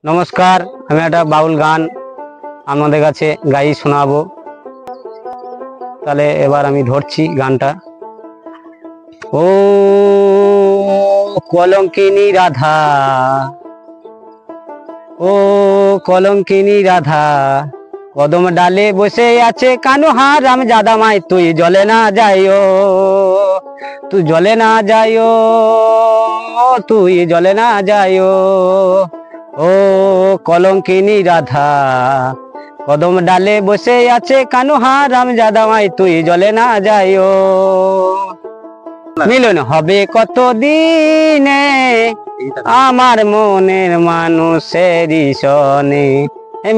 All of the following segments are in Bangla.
নমস্কার, আমি একটা বাউল গান আপনাদের কাছে গাই শোনাবো। তাহলে এবার আমি ধরছি গানটা। ও কলঙ্কিনী রাধা, ও কলঙ্কিনী রাধা, কদম ডালে বসে আছে কানু হারাম জাদা মাই, তুই জলে না যাইও, তুই জলে না যাইও, তুই জলে না যাইও। ও কলঙ্কিনী রাধা, কদম ডালে বসে আছে কানু হারাম জাদা মাই, তুই জলে না যাইও। মিলন হবে কত দিনে আমার মনের মানুষের সনে,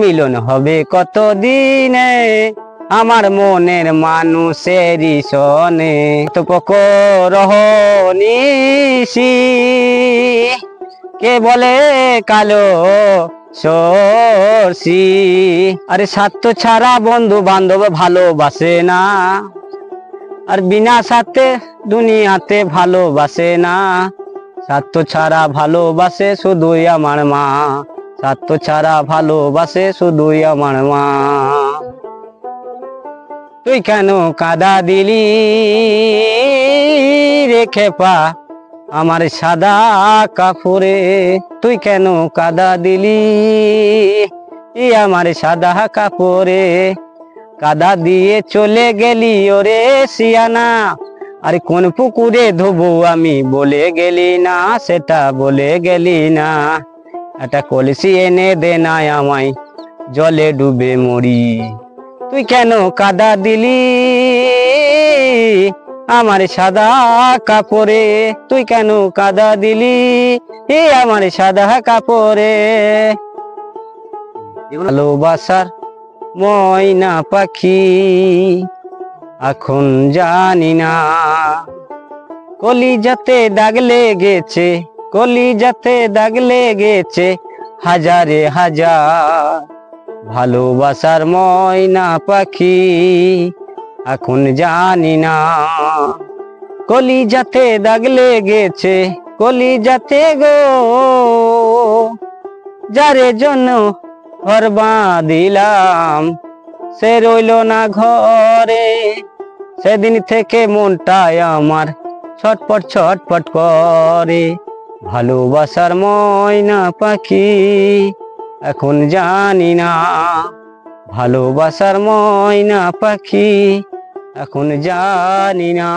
মিলন হবে কত দিনে আমার মনের মানুষের সনে। তো রহনিসি কে বলে কালো সরষি, আরে স্বার্থ ছাড়া বন্ধু বান্ধব ভালোবাসে না, আর বিনা স্বার্থে দুনিয়াতে ভালোবাসে না। স্বার্থ ছাড়া ভালোবাসে শুধুই আমার মা, স্বার্থ ছাড়া ভালোবাসে শুধুই আমার মা। তুই কেন কাঁদা দিলি রেখে পা আমার সাদা কাপড়ে, তুই কেন কাঁদা দিলি আমার সাদা কাপড়ে, কাদা দিয়ে চলে গেলি ওরে সিয়ানা, আরে কোন পুকুরে ধোবো আমি বলে গেলি না, সেটা বলে গেলি না। একটা কলসি এনে দে না আমায় জলে ডুবে মরি, তুই কেন কাদা দিলি আমার সাদা কাপড়ে, তুই কেন কাদা দিলি আমার সাদা কাপড়ে। ভালোবাসার ময়না পাখি এখন জানি না, কলিজাতে দাগ লেগেছে, কলিজাতে দাগ লেগেছে হাজারে হাজার। ভালোবাসার ময়না পাখি এখন জানি না, কলিজাতে দাগ লেগেছে, কলিজাতে গো, যারে জন্য ঘর বাঁধিলাম সে রইল না ঘরে, সেদিন থেকে মনটায় আমার ছটপট ছটপট করে। ভালোবাসার ময়না পাখি এখন জানি না, ভালোবাসার ময়না পাখি এখন জানি না।